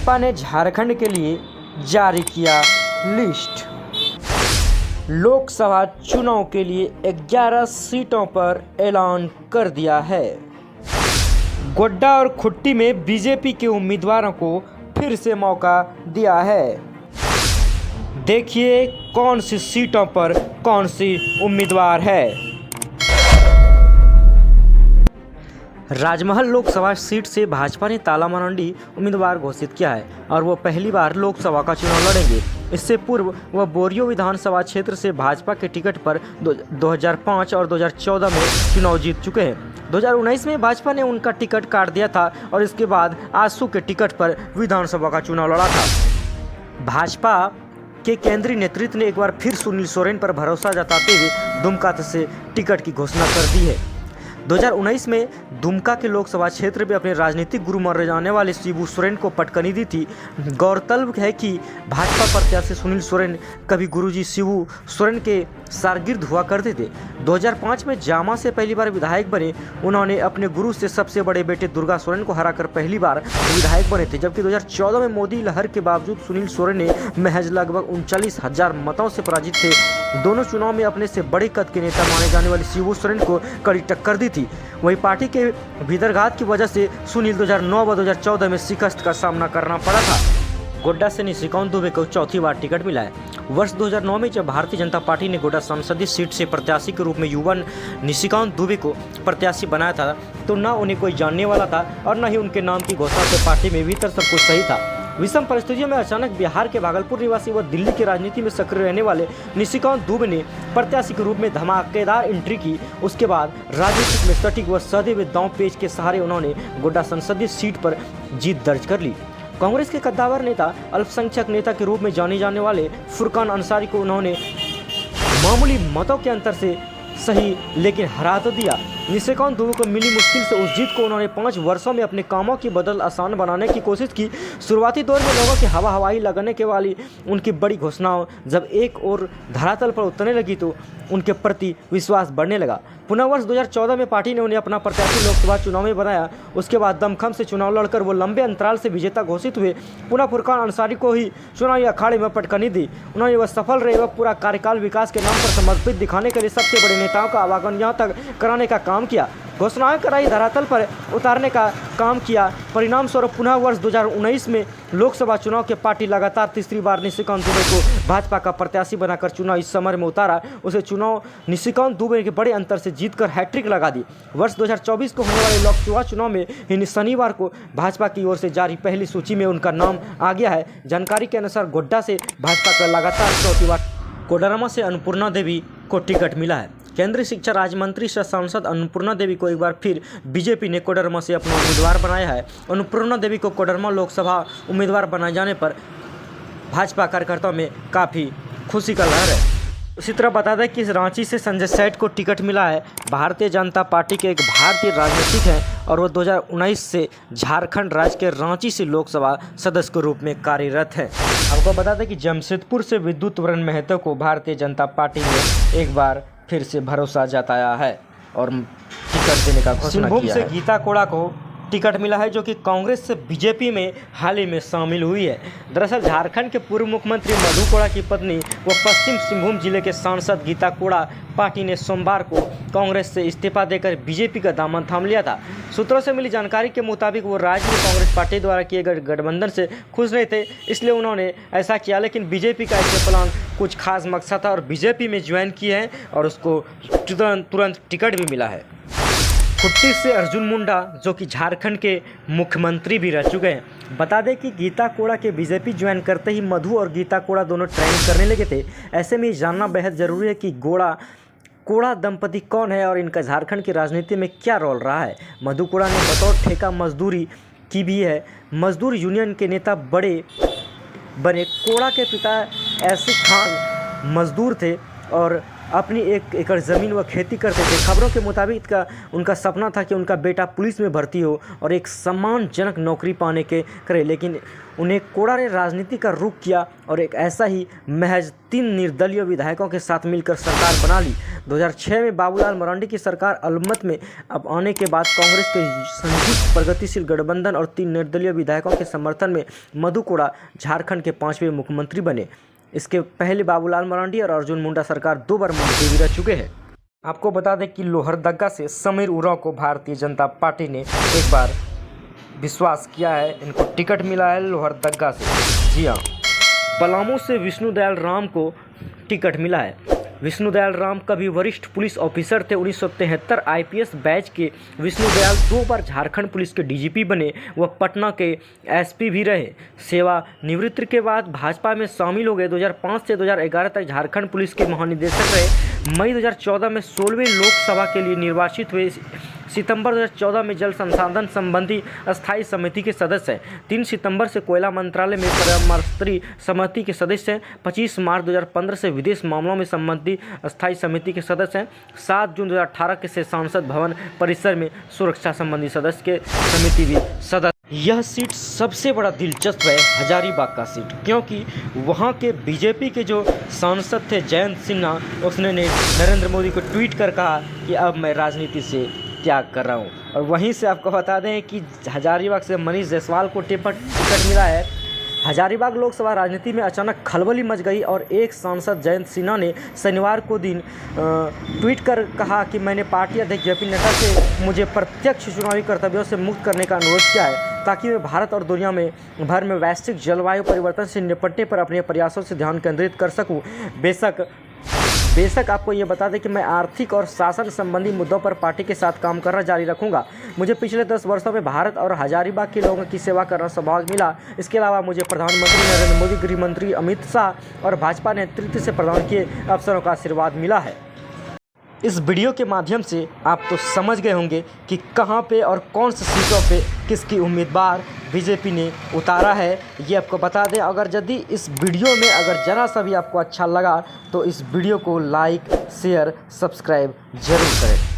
भाजपा ने झारखंड के लिए जारी किया लिस्ट। लोकसभा चुनाव के लिए 11 सीटों पर ऐलान कर दिया है। गोड्डा और खुट्टी में बीजेपी के उम्मीदवारों को फिर से मौका दिया है। देखिए कौन सी सीटों पर कौन सी उम्मीदवार है। राजमहल लोकसभा सीट से भाजपा ने ताला मारंडी उम्मीदवार घोषित किया है और वो पहली बार लोकसभा का चुनाव लड़ेंगे। इससे पूर्व वह बोरियो विधानसभा क्षेत्र से भाजपा के टिकट पर 2005 और 2014 में चुनाव जीत चुके हैं। 2019 में भाजपा ने उनका टिकट काट दिया था और इसके बाद आजसू के टिकट पर विधानसभा का चुनाव लड़ा था। भाजपा के केंद्रीय नेतृत्व ने एक बार फिर सुनील सोरेन पर भरोसा जताते हुए दुमका से टिकट की घोषणा कर दी है। 2019 में दुमका के लोकसभा क्षेत्र में अपने राजनीतिक गुरु माने जाने वाले शिबू सोरेन को पटकनी दी थी। गौरतलब है कि भाजपा प्रत्याशी सुनील सोरेन कभी गुरुजी शिबू सोरेन के शागिर्द हुआ करते थे। 2005 में जामा से पहली बार विधायक बने। उन्होंने अपने गुरु से सबसे बड़े बेटे दुर्गा सोरेन को हराकर पहली बार विधायक बने थे। जबकि 2014 में मोदी लहर के बावजूद सुनील सोरेन ने महज लगभग 39,000 मतों से पराजित थे। दोनों चुनाव में अपने से बड़े कद के नेता माने जाने वाले शिबू सोरेन को कड़ी टक्कर दी थी। वहीं पार्टी के भीतरघात की वजह से सुनील 2009 व 2014 में शिकस्त का सामना करना पड़ा था। गोड्डा से निशिकांत दुबे को चौथी बार टिकट मिला है। वर्ष 2009 में जब भारतीय जनता पार्टी ने गोड्डा संसदीय सीट से प्रत्याशी के रूप में युवा निशिकांत दुबे को प्रत्याशी बनाया था तो न उन्हें कोई जानने वाला था और न ही उनके नाम की घोषणा से पार्टी में भीतर सब कुछ सही था। विषम परिस्थितियों में अचानक बिहार के भागलपुर निवासी व दिल्ली की राजनीति में सक्रिय रहने वाले निशिकांत दुबे ने प्रत्याशी के रूप में धमाकेदार एंट्री की। उसके बाद राजनीतिक में सटीक व सदैव दांव पेच के सहारे उन्होंने गोड्डा संसदीय सीट पर जीत दर्ज कर ली। कांग्रेस के कद्दावर नेता अल्पसंख्यक नेता के रूप में जाने जाने वाले फुरकान अंसारी को उन्होंने मामूली मतों के अंतर से सही लेकिन हरा तो दिया। निशिकांत दुबे को मिली मुश्किल से उस जीत को उन्होंने 5 वर्षों में अपने कामों की बदल आसान बनाने की कोशिश की। शुरुआती दौर में लोगों की हवाई लगने के वाली उनकी बड़ी घोषणाओं जब एक और धरातल पर उतरने लगी तो उनके प्रति विश्वास बढ़ने लगा। पुनः वर्ष 2014 में पार्टी ने उन्हें अपना प्रत्याशी लोकसभा चुनाव में बनाया। उसके बाद दमखम से चुनाव लड़कर वो लंबे अंतराल से विजेता घोषित हुए। पुनः फुरकान अंसारी को ही चुनावी अखाड़े में पटकनी दी। उन्होंने वह सफल रहे वह पूरा कार्यकाल विकास के नाम पर समर्पित दिखाने के लिए सबसे बड़े नेताओं का आवागमन यहाँ तक कराने का काम किया। घोषणाएं कराई धरातल पर उतारने का काम किया। परिणाम स्वरूप पुनः वर्ष 2019 में लोकसभा चुनाव के पार्टी लगातार तीसरी बार निशिकांत दुबे को भाजपा का प्रत्याशी बनाकर चुनावी समर में उतारा। उसे चुनाव निशिकांत दुबे के बड़े अंतर से जीतकर हैट्रिक लगा दी। वर्ष 2024 को होने वाले लोकसभा चुनाव में ही शनिवार को भाजपा की ओर से जारी पहली सूची में उनका नाम आ गया है। जानकारी के अनुसार गोड्डा से भाजपा का लगातार चौथी बार कोडरमा से अन्नपूर्णा देवी को टिकट मिला है। केंद्रीय शिक्षा राज्य मंत्री सह सांसद अन्नपूर्णा देवी को एक बार फिर बीजेपी ने कोडरमा से अपना उम्मीदवार बनाया है। अन्नपूर्णा देवी को कोडरमा लोकसभा उम्मीदवार बनाए जाने पर भाजपा कार्यकर्ताओं में काफ़ी खुशी का लहर है। इसी तरह बता दें कि रांची से संजय सेठ को टिकट मिला है। भारतीय जनता पार्टी के एक भारतीय राजनीतिक हैं और वो 2019 से झारखंड राज्य के रांची से लोकसभा सदस्य के रूप में कार्यरत है। आपको बता दें कि जमशेदपुर से विद्युत वरण महतो को भारतीय जनता पार्टी ने एक बार फिर से भरोसा जताया है और टिकट देने का घोषणा किया है। से गीता कोड़ा को टिकट मिला है जो कि कांग्रेस से बीजेपी में हाल ही में शामिल हुई है। दरअसल झारखंड के पूर्व मुख्यमंत्री मधु कोड़ा की पत्नी व पश्चिम सिंहभूम जिले के सांसद गीता कोड़ा पार्टी ने सोमवार को कांग्रेस से इस्तीफा देकर बीजेपी का दामन थाम लिया था। सूत्रों से मिली जानकारी के मुताबिक वो राज्य में कांग्रेस पार्टी द्वारा किए गए गठबंधन से खुश नहीं थे, इसलिए उन्होंने ऐसा किया। लेकिन बीजेपी का ऐसे प्लान कुछ खास मकसद था और बीजेपी में ज्वाइन किए हैं और उसको तुरंत टिकट भी मिला है। खुट्टी से अर्जुन मुंडा जो कि झारखंड के मुख्यमंत्री भी रह चुके हैं। बता दें कि गीता कोड़ा के बीजेपी ज्वाइन करते ही मधु और गीता कोड़ा दोनों ट्रेंड करने लगे थे। ऐसे में ये जानना बेहद ज़रूरी है कि कोड़ा दंपति कौन है और इनका झारखंड की राजनीति में क्या रोल रहा है। मधु कोड़ा ने बतौर ठेका मजदूरी की भी है। मजदूर यूनियन के नेता बने। कोड़ा के पिता ऐसी खान मजदूर थे और अपनी 1 एकड़ ज़मीन व खेती करते थे। खबरों के मुताबिक उनका सपना था कि उनका बेटा पुलिस में भर्ती हो और एक सम्मानजनक नौकरी पाने के करे, लेकिन उन्हें कोड़ा ने राजनीति का रुख किया और एक ऐसा ही महज 3 निर्दलीय विधायकों के साथ मिलकर सरकार बना ली। 2006 में बाबूलाल मरांडी की सरकार अलमत में अब आने के बाद कांग्रेस के संयुक्त प्रगतिशील गठबंधन और 3 निर्दलीय विधायकों के समर्थन में मधु कोड़ा झारखंड के 5वें मुख्यमंत्री बने। इसके पहले बाबूलाल मरांडी और अर्जुन मुंडा सरकार 2 बार मंत्री भी रह चुके हैं। आपको बता दें कि लोहरदगा से समीर उरांव को भारतीय जनता पार्टी ने एक बार विश्वास किया है, इनको टिकट मिला है लोहरदगा से। जी हाँ, पलामू से विष्णुदयाल राम को टिकट मिला है। विष्णुदयाल राम कभी वरिष्ठ पुलिस ऑफिसर थे। 1973 IPS बैच के विष्णुदयाल 2 बार झारखंड पुलिस के DGP बने। वह पटना के SP भी रहे। सेवानिवृत्ति के बाद भाजपा में शामिल हो गए। 2005 से 2011 तक झारखंड पुलिस के महानिदेशक रहे। मई 2014 में 16वें लोकसभा के लिए निर्वाचित हुए। सितंबर 2014 में जल संसाधन संबंधी अस्थायी समिति के सदस्य हैं। 3 सितंबर से कोयला मंत्रालय में परामर्शी समिति के सदस्य हैं। 25 मार्च 2015 से विदेश मामलों में संबंधी अस्थायी समिति के सदस्य हैं। 7 जून 2018 से संसद भवन परिसर में सुरक्षा संबंधी सदस्य के समिति भी सदस्य। यह सीट सबसे बड़ा दिलचस्प है, हजारीबाग का सीट, क्योंकि वहां के बीजेपी के जो सांसद थे जयंत सिन्हा, उसने नरेंद्र मोदी को ट्वीट कर कहा कि अब मैं राजनीति से त्याग कर रहा हूं। और वहीं से आपको बता दें कि हजारीबाग से मनीष जायसवाल को टिकट मिला है। हजारीबाग लोकसभा राजनीति में अचानक खलबली मच गई और एक सांसद जयंत सिन्हा ने शनिवार को दिन ट्वीट कर कहा कि मैंने पार्टी अध्यक्ष JP नड्डा से मुझे प्रत्यक्ष चुनावी कर्तव्यों से मुक्त करने का अनुरोध किया है, ताकि मैं भारत और दुनिया में भर में वैश्विक जलवायु परिवर्तन से निपटने पर अपने प्रयासों से ध्यान केंद्रित कर सकूं। बेशक आपको ये बता दें कि मैं आर्थिक और शासन संबंधी मुद्दों पर पार्टी के साथ काम करना जारी रखूंगा। मुझे पिछले 10 वर्षों में भारत और हजारीबाग के लोगों की सेवा करना सौभाग्य मिला। इसके अलावा मुझे प्रधानमंत्री नरेंद्र मोदी, गृह मंत्री अमित शाह और भाजपा नेतृत्व से प्रदान किए अवसरों का आशीर्वाद मिला है। इस वीडियो के माध्यम से आप तो समझ गए होंगे कि कहां पे और कौन सी सीटों पे किसकी उम्मीदवार बीजेपी ने उतारा है। ये आपको बता दें, अगर यदि इस वीडियो में अगर ज़रा सा भी आपको अच्छा लगा तो इस वीडियो को लाइक, शेयर, सब्सक्राइब जरूर करें।